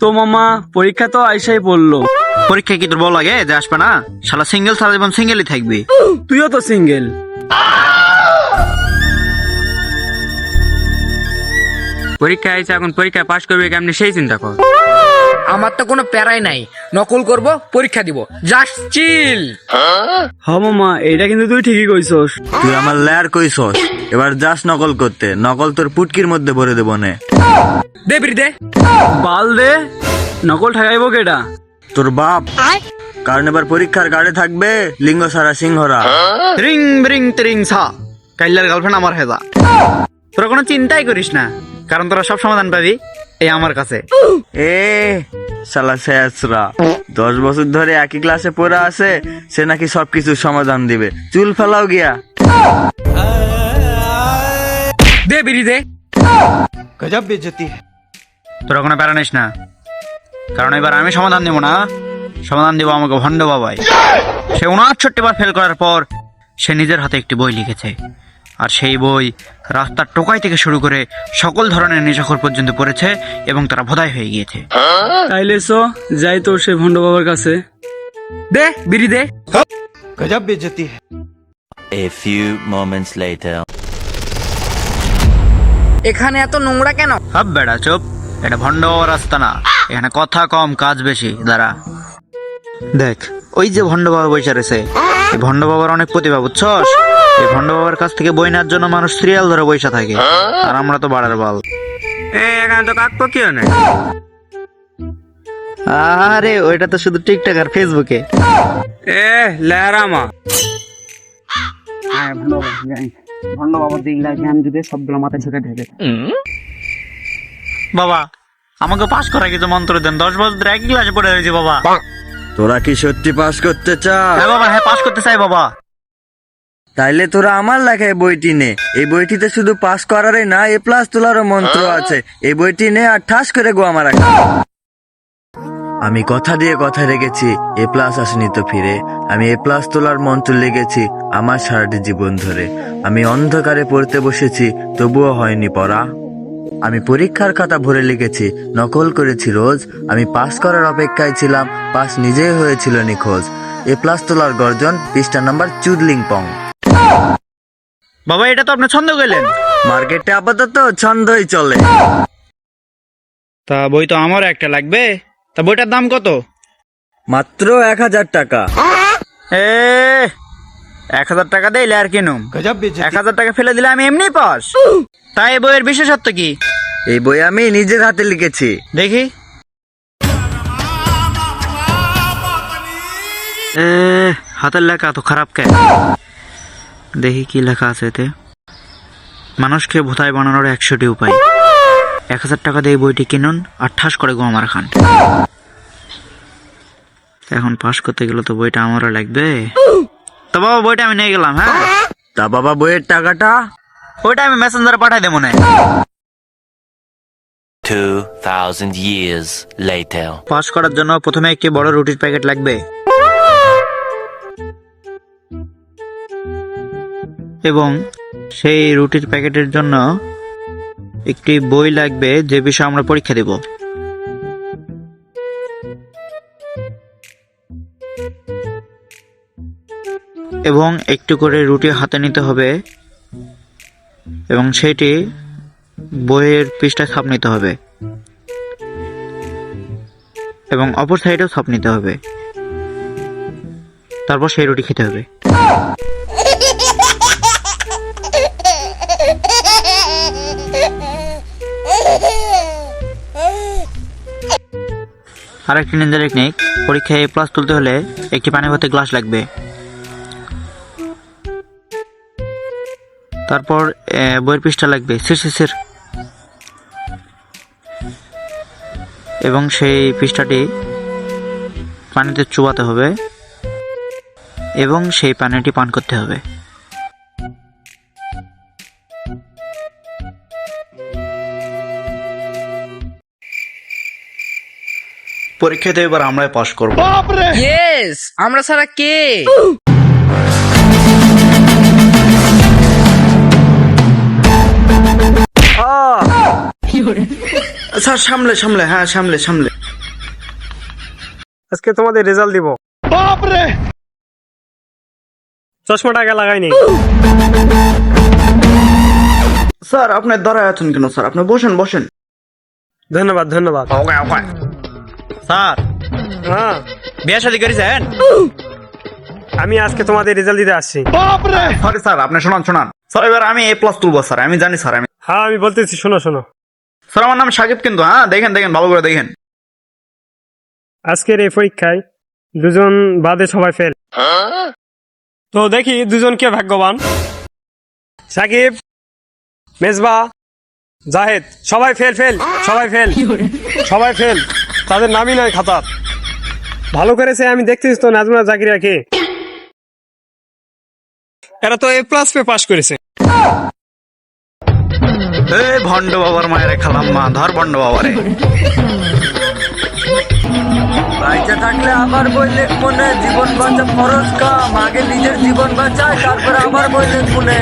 তো মামা পরীক্ষা তো আইসাই পড়লো। পরীক্ষা কি তোর বল লাগে যে আসবে না? শালা সিঙ্গেল সারা জীবন সিঙ্গেলই থাকবি। তুইও তো সিঙ্গেল। পরীক্ষা আইছে, এখন পরীক্ষা পাশ করবে কেমনি সেই চিন্তা কর। আমার তো কোনো প্যারাই নাই, নকল করব, পরীক্ষা দিব, জাস্ট চিল। হ মামা, এইটা কিন্তু তুই ঠিকই কইছস। তুই আমার ল্যার কইছস, এবার যাস নকল করতে। নকল তোর পুটকির মধ্যে ভরে দেবো নে। দে বিড়ি দে। বাল দে, নকল ঠেকাইবো কেডা? তোর বাপ। কারণ এবার পরীক্ষার গাড়ি থাকবে লিঙ্গ সারা সিংহরা। রিং ব্রিং ত্রিং সা, কাইল্লার গার্লফ্রেন্ড আমার হেদা। তোরা কোনো চিন্তাই করিস না, কারণ তোরা সব সমাধান পাবি এই আমার কাছে। এ শালা শেষরা 10 বছর ধরে একই ক্লাসে পড়ে আছে, সে নাকি সবকিছুর সমাধান দিবে। চুল ফেলাও গিয়া। দে বিড়ি দে। তোরা কোনো প্যারা নিস না, কারণ এবার আমি সমাধান দিব না, সমাধান দিব আমাকে ভণ্ড বাবাই। সে 59 বার ফেল করার পর সে নিজের হাতে একটি বই লিখেছে, আর সেই বই রাস্তার টোকাই থেকে শুরু করে সকল ধরনের নেশাখোর পর্যন্ত পড়েছে এবং তারা ভোদাই হয়ে গিয়েছে। তাইলে সো যাই তোর সেই ভণ্ড বাবার কাছে। দে বিড়ি দে। A few moments later. এখানে এত নোংরা কেন? হাব বেড়া চুপ, এটা ভণ্ড বাবার রাস্তা না, এখানে কথা কম কাজ বেশি। দাঁড়া দেখ, ওই যে ভণ্ড বাবা বসে রয়েছে, এই ভণ্ড বাবার অনেক প্রতিভা, বুঝছস? এই ভণ্ড বাবার কাছ থেকে বই নেওয়ার জন্য মানুষ সিরিয়াল ধরে বসে থাকে, আর আমরা তো বাড়ার বাল। এখানে তো কাক পক্ষীও নেই। আরে ওইটা তো শুধু টিকটক আর ফেসবুকে। এ লেরামা, ভণ্ড বাবার দিকলা জ্ঞান যদি সবগুলো মাথায় ঢুকে ঢেলে। বাবা আমাকে পাস করা কিছু মন্ত্র দেন, 10 বছর ধরে একই ক্লাসে পড়ে রয়েছি বাবা। তোরা কি সত্যি পাস করতে চাস? হ্যাঁ বাবা, হ্যাঁ পাস করতে চাই বাবা। তাইলে তোরা আমার লেখায় বইটি নে। এই বইটিতে শুধু পাস করারই না, A+ তোলারও মন্ত্র আছে। এই বইটি নে আর ঠাস করে গো আমার। আমি কথা দিয়ে কথা রেখেছি, A+ আসেনি তো ফিরে। আমি A+ তোলার মন্ত্র লেগেছি আমার সারাটি জীবন ধরে। আমি অন্ধকারে পড়তে বসেছি, তবুও হয়নি পড়া। আমি পরীক্ষার খাতা ভরে লিখেছি, নকল করেছি রোজ। আমি পাস করার অপেক্ষায় ছিলাম, পাস নিজেই হয়েছিল নিখোঁজ। A+ তোলার গর্জন, পৃষ্ঠা নাম্বার চুদলিং পং। বাবা এটা তো আপনি ছন্দ গেলেন। মার্কেটে আপাতত ছন্দই চলে। তা বই তো আমারও একটা লাগবে, তা বইটার দাম কত? মাত্র 1000 টাকা। 1000 টাকা দিলে আর কিনুম? 1000 টাকা ফেলে দিলে আমি এমনি পাস। তাই এই বইয়ের বিশেষত্ব কি? এই বই আমি নিজের হাতে লিখেছি। দেখি। হাতের লেখা তো খারাপ কেন? দেখি কি লেখা আছে এতে। মানুষকে ভোতায় বানানোর 100টি উপায়। 1000 টাকা দিয়ে বইটি কিনুন আর ঠাস করে গো আমার খান। এখন পাস করতে গেলে তো বইটা আমারও লাগবে। তো বাবা বইটা আমি নিয়ে গেলাম। হ্যাঁ তা বাবা বইয়ের টাকাটা? ওইটা আমি মেসেঞ্জারে পাঠাই দেবো না। 2000 years later. পাস করার জন্য প্রথমে একটি বড় রুটির প্যাকেট লাগবে, এবং সেই রুটির প্যাকেটের জন্য একটি বই লাগবে যে বিষয়ে আমরা পরীক্ষা দেব। এবং একটু করে রুটি হাতে নিতে হবে এবং সেটি বইয়ের পৃষ্ঠায় ছাপ নিতে হবে এবং অপর সাইডেও ছাপ নিতে হবে। তারপর সেই রুটি খেতে হবে। আরেকটি নিন্দা টেকনিক, পরীক্ষায় A+ তুলতে হলে একটি পানি ভর্তি গ্লাস লাগবে। তারপর বইয়ের পৃষ্ঠা লাগবে সির এবং সেই পৃষ্ঠাটি পানিতে চুবাতে হবে এবং সেই পানিটি পান করতে হবে। পরীক্ষাতে এবার আমরাই পাস করব। ইয়েস, আমরা ছাড়া কে? স্যার সামলে, হ্যাঁ সামলে। আজকে তোমাদের রেজাল্ট দিব। চশমাটা আগে লাগাইনি। স্যার আপনি দাঁড়ায় আছেন কেন স্যার? আপনি বসেন বসেন। ধন্যবাদ ধন্যবাদ। ওকে ওকে। স্যার হ্যাঁ, বিয়ে শাদী করেছেন? আমি আজকে তোমাদের রেজাল্ট দিতে আসছি। সরি স্যার, আপনি শোনান শোনান। স্যার এবার আমি A+ তুলবো স্যার, আমি জানি স্যার। হ্যাঁ আমি বলতেছি, শোনো শোনো। স্যার আমার নাম সাকিব কিন্তু, হ্যাঁ দেখেন দেখেন ভালো করে দেখেন। আজকের এই পরীক্ষায় দুজন বাদে সবাই ফেল। তো দেখি দুজন কে ভাগ্যবান। সাকিব, মেজবা, জাহেদ, সবাই ফেল ফেল, সবাই ফেল, সবাই ফেল। তাদের নামই নয় খাতার। ভালো করেছে, আমি দেখতেছি তো নাজমা জাকিরা কে। এরা তো A+ পেয়ে পাশ করেছে। এ ভণ্ড বাবার মায়ের খালাম মা, ধর ভণ্ড বাবারে। বাইচা থাকলে আবার বই লেখ মনে, জীবন বাঁচা ফরজ কাম, আগে নিজের জীবন বাঁচায় তারপরে আবার বই লেখ মনে।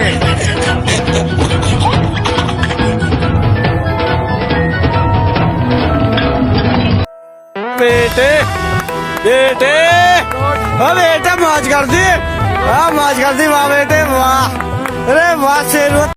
बेटे बेटे बेटा मौज कर दी, मौज कर दी वाह बेटे वाह। अरे वाह शेर।